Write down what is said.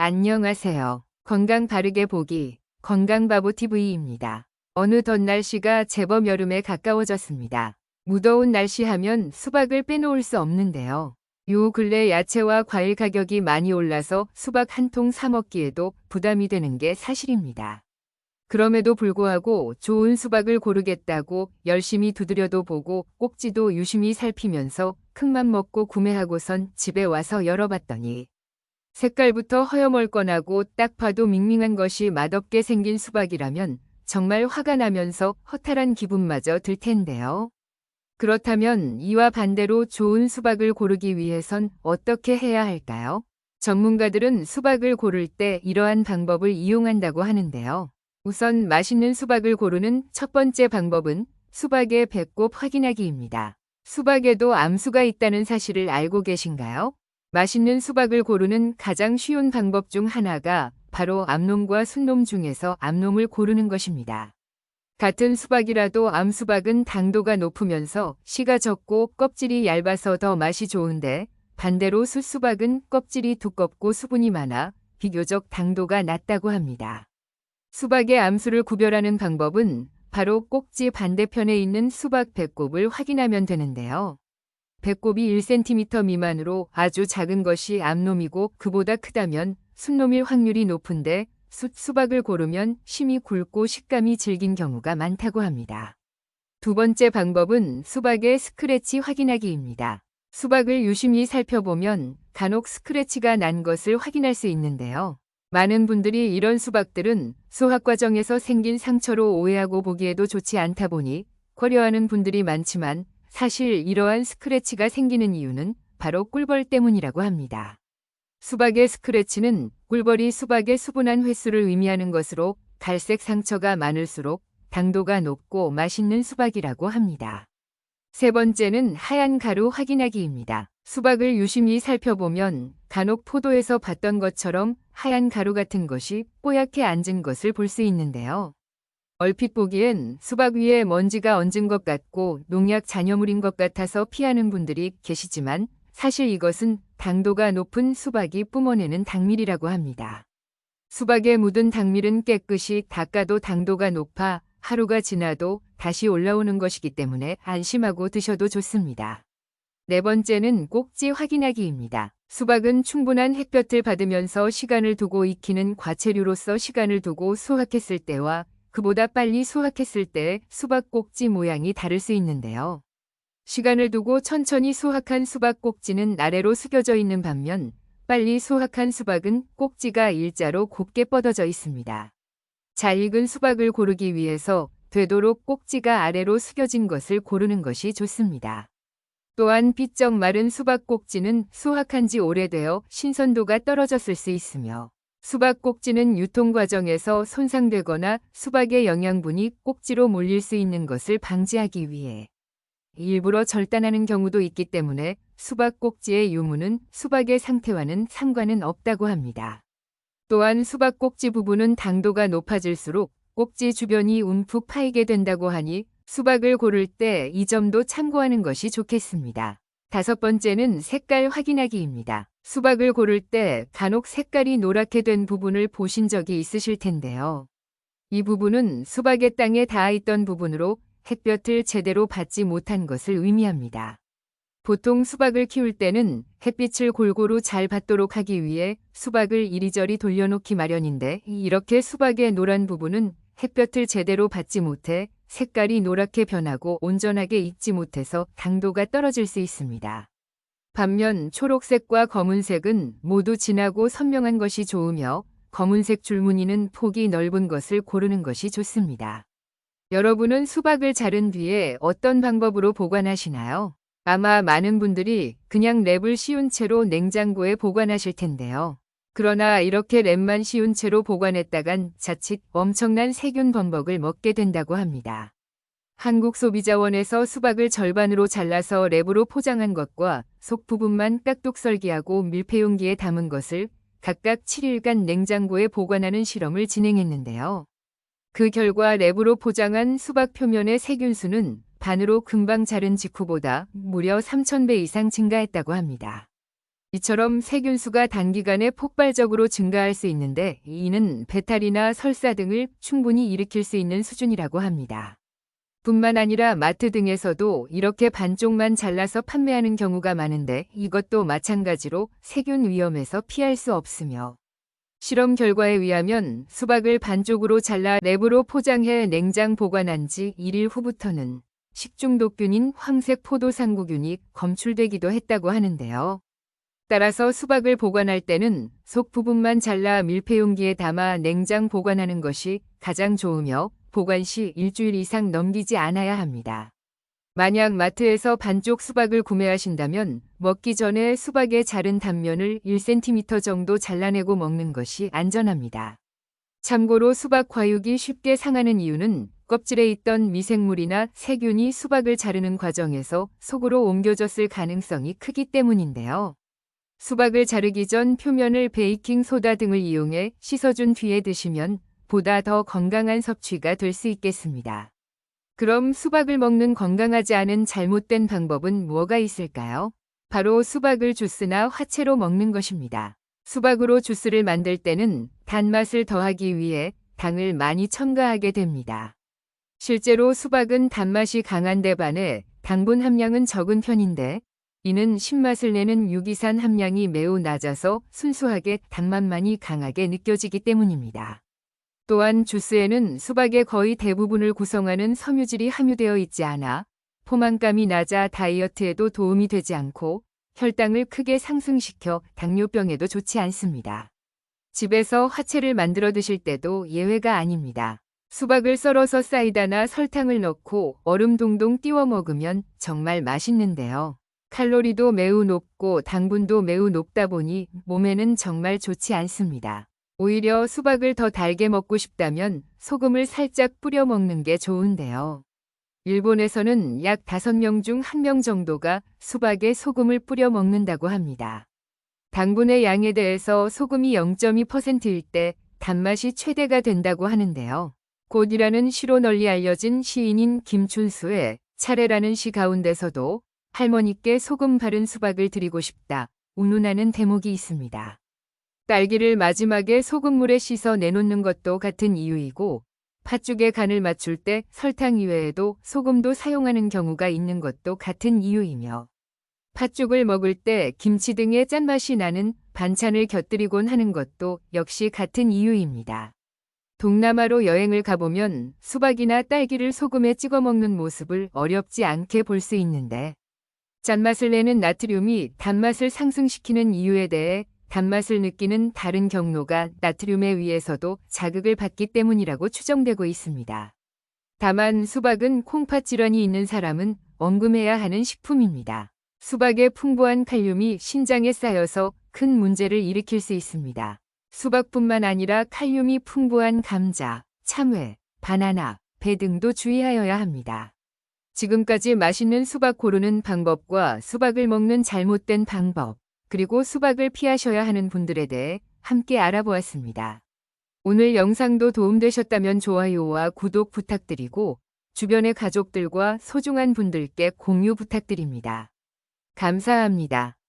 안녕하세요. 건강 바르게 보기 건강바보TV입니다. 어느덧 날씨가 제법 여름에 가까워졌습니다. 무더운 날씨 하면 수박을 빼놓을 수 없는데요. 요 근래 야채와 과일 가격이 많이 올라서 수박 한 통 사 먹기에도 부담이 되는 게 사실입니다. 그럼에도 불구하고 좋은 수박을 고르겠다고 열심히 두드려도 보고 꼭지도 유심히 살피면서 큰맘 먹고 구매하고선 집에 와서 열어봤더니 색깔부터 허여멀건하고 딱 봐도 밍밍한 것이 맛없게 생긴 수박이라면 정말 화가 나면서 허탈한 기분마저 들 텐데요. 그렇다면 이와 반대로 좋은 수박을 고르기 위해선 어떻게 해야 할까요? 전문가들은 수박을 고를 때 이러한 방법을 이용한다고 하는데요. 우선 맛있는 수박을 고르는 첫 번째 방법은 수박의 배꼽 확인하기입니다. 수박에도 암수가 있다는 사실을 알고 계신가요? 맛있는 수박을 고르는 가장 쉬운 방법 중 하나가 바로 암놈과 순놈 중에서 암놈을 고르는 것입니다. 같은 수박이라도 암수박은 당도가 높으면서 씨가 적고 껍질이 얇아서 더 맛이 좋은데 반대로 숫수박은 껍질이 두껍고 수분이 많아 비교적 당도가 낮다고 합니다. 수박의 암수를 구별하는 방법은 바로 꼭지 반대편에 있는 수박 배꼽을 확인하면 되는데요. 배꼽이 1cm 미만으로 아주 작은 것이 암놈이고 그보다 크다면 순놈일 확률이 높은데 수박을 고르면 심이 굵고 식감이 질긴 경우가 많다고 합니다. 두 번째 방법은 수박의 스크래치 확인하기입니다. 수박을 유심히 살펴보면 간혹 스크래치가 난 것을 확인할 수 있는데요. 많은 분들이 이런 수박들은 수확 과정에서 생긴 상처로 오해하고 보기에도 좋지 않다 보니 고려하는 분들이 많지만 사실 이러한 스크래치가 생기는 이유는 바로 꿀벌 때문이라고 합니다. 수박의 스크래치는 꿀벌이 수박의 수분한 횟수를 의미하는 것으로 갈색 상처가 많을수록 당도가 높고 맛있는 수박이라고 합니다. 세 번째는 하얀 가루 확인하기입니다. 수박을 유심히 살펴보면 간혹 포도에서 봤던 것처럼 하얀 가루 같은 것이 뽀얗게 앉은 것을 볼 수 있는데요. 얼핏 보기엔 수박 위에 먼지가 얹은 것 같고 농약 잔여물인 것 같아서 피하는 분들이 계시지만 사실 이것은 당도가 높은 수박이 뿜어내는 당밀이라고 합니다. 수박에 묻은 당밀은 깨끗이 닦아도 당도가 높아 하루가 지나도 다시 올라오는 것이기 때문에 안심하고 드셔도 좋습니다. 네 번째는 꼭지 확인하기입니다. 수박은 충분한 햇볕을 받으면서 시간을 두고 익히는 과체류로서 시간을 두고 수확했을 때와 그보다 빨리 수확했을 때 수박 꼭지 모양이 다를 수 있는데요. 시간을 두고 천천히 수확한 수박 꼭지는 아래로 숙여져 있는 반면 빨리 수확한 수박은 꼭지가 일자로 곱게 뻗어져 있습니다. 잘 익은 수박을 고르기 위해서 되도록 꼭지가 아래로 숙여진 것을 고르는 것이 좋습니다. 또한 비쩍 마른 수박 꼭지는 수확한 지 오래되어 신선도가 떨어졌을 수 있으며 수박 꼭지는 유통 과정에서 손상되거나 수박의 영양분이 꼭지로 몰릴 수 있는 것을 방지하기 위해 일부러 절단하는 경우도 있기 때문에 수박 꼭지의 유무는 수박의 상태와는 상관은 없다고 합니다. 또한 수박 꼭지 부분은 당도가 높아질수록 꼭지 주변이 움푹 파이게 된다고 하니 수박을 고를 때 이 점도 참고하는 것이 좋겠습니다. 다섯 번째는 색깔 확인하기입니다. 수박을 고를 때 간혹 색깔이 노랗게 된 부분을 보신 적이 있으실 텐데요. 이 부분은 수박의 땅에 닿아 있던 부분으로 햇볕을 제대로 받지 못한 것을 의미합니다. 보통 수박을 키울 때는 햇빛을 골고루 잘 받도록 하기 위해 수박을 이리저리 돌려놓기 마련인데 이렇게 수박의 노란 부분은 햇볕을 제대로 받지 못해 색깔이 노랗게 변하고 온전하게 익지 못해서 당도가 떨어질 수 있습니다. 반면 초록색과 검은색은 모두 진하고 선명한 것이 좋으며 검은색 줄무늬는 폭이 넓은 것을 고르는 것이 좋습니다. 여러분은 수박을 자른 뒤에 어떤 방법으로 보관하시나요? 아마 많은 분들이 그냥 랩을 씌운 채로 냉장고에 보관하실 텐데요. 그러나 이렇게 랩만 씌운 채로 보관했다간 자칫 엄청난 세균 범벅을 먹게 된다고 합니다. 한국소비자원에서 수박을 절반으로 잘라서 랩으로 포장한 것과 속 부분만 깍둑썰기하고 밀폐용기에 담은 것을 각각 7일간 냉장고에 보관하는 실험을 진행했는데요. 그 결과 랩으로 포장한 수박 표면의 세균수는 반으로 금방 자른 직후보다 무려 3000배 이상 증가했다고 합니다. 이처럼 세균수가 단기간에 폭발적으로 증가할 수 있는데 이는 배탈이나 설사 등을 충분히 일으킬 수 있는 수준이라고 합니다. 뿐만 아니라 마트 등에서도 이렇게 반쪽만 잘라서 판매하는 경우가 많은데 이것도 마찬가지로 세균 위험에서 피할 수 없으며 실험 결과에 의하면 수박을 반쪽으로 잘라 랩으로 포장해 냉장 보관한 지 1일 후부터는 식중독균인 황색 포도상구균이 검출되기도 했다고 하는데요. 따라서 수박을 보관할 때는 속 부분만 잘라 밀폐용기에 담아 냉장 보관하는 것이 가장 좋으며 보관 시 일주일 이상 넘기지 않아야 합니다. 만약 마트에서 반쪽 수박을 구매하신다면 먹기 전에 수박의 자른 단면을 1cm 정도 잘라내고 먹는 것이 안전합니다. 참고로 수박 과육이 쉽게 상하는 이유는 껍질에 있던 미생물이나 세균이 수박을 자르는 과정에서 속으로 옮겨졌을 가능성이 크기 때문인데요. 수박을 자르기 전 표면을 베이킹 소다 등을 이용해 씻어준 뒤에 드시면 보다 더 건강한 섭취가 될 수 있겠습니다. 그럼 수박을 먹는 건강하지 않은 잘못된 방법은 뭐가 있을까요? 바로 수박을 주스나 화채로 먹는 것입니다. 수박으로 주스를 만들 때는 단맛을 더하기 위해 당을 많이 첨가하게 됩니다. 실제로 수박은 단맛이 강한 데 반해 당분 함량은 적은 편인데 이는 신맛을 내는 유기산 함량이 매우 낮아서 순수하게 당맛만이 강하게 느껴지기 때문입니다. 또한 주스에는 수박의 거의 대부분을 구성하는 섬유질이 함유되어 있지 않아 포만감이 낮아 다이어트에도 도움이 되지 않고 혈당을 크게 상승시켜 당뇨병에도 좋지 않습니다. 집에서 화채를 만들어 드실 때도 예외가 아닙니다. 수박을 썰어서 사이다나 설탕을 넣고 얼음 동동 띄워 먹으면 정말 맛있는데요. 칼로리도 매우 높고 당분도 매우 높다 보니 몸에는 정말 좋지 않습니다. 오히려 수박을 더 달게 먹고 싶다면 소금을 살짝 뿌려 먹는 게 좋은데요. 일본에서는 약 5명 중 1명 정도가 수박에 소금을 뿌려 먹는다고 합니다. 당분의 양에 대해서 소금이 0.2%일 때 단맛이 최대가 된다고 하는데요. 곧이라는 시로 널리 알려진 시인인 김춘수의 차례라는 시 가운데서도 할머니께 소금 바른 수박을 드리고 싶다 운운하는 대목이 있습니다. 딸기를 마지막에 소금물에 씻어 내놓는 것도 같은 이유이고 팥죽에 간을 맞출 때 설탕 이외에도 소금도 사용하는 경우가 있는 것도 같은 이유이며 팥죽을 먹을 때 김치 등의 짠맛이 나는 반찬을 곁들이곤 하는 것도 역시 같은 이유입니다. 동남아로 여행을 가보면 수박이나 딸기를 소금에 찍어 먹는 모습을 어렵지 않게 볼 수 있는데 짠맛을 내는 나트륨이 단맛을 상승시키는 이유에 대해 단맛을 느끼는 다른 경로가 나트륨에 의해서도 자극을 받기 때문이라고 추정되고 있습니다. 다만 수박은 콩팥 질환이 있는 사람은 엄금해야 하는 식품입니다. 수박의 풍부한 칼륨이 신장에 쌓여서 큰 문제를 일으킬 수 있습니다. 수박뿐만 아니라 칼륨이 풍부한 감자, 참외, 바나나, 배 등도 주의하여야 합니다. 지금까지 맛있는 수박 고르는 방법과 수박을 먹는 잘못된 방법, 그리고 수박을 피하셔야 하는 분들에 대해 함께 알아보았습니다. 오늘 영상도 도움되셨다면 좋아요와 구독 부탁드리고 주변의 가족들과 소중한 분들께 공유 부탁드립니다. 감사합니다.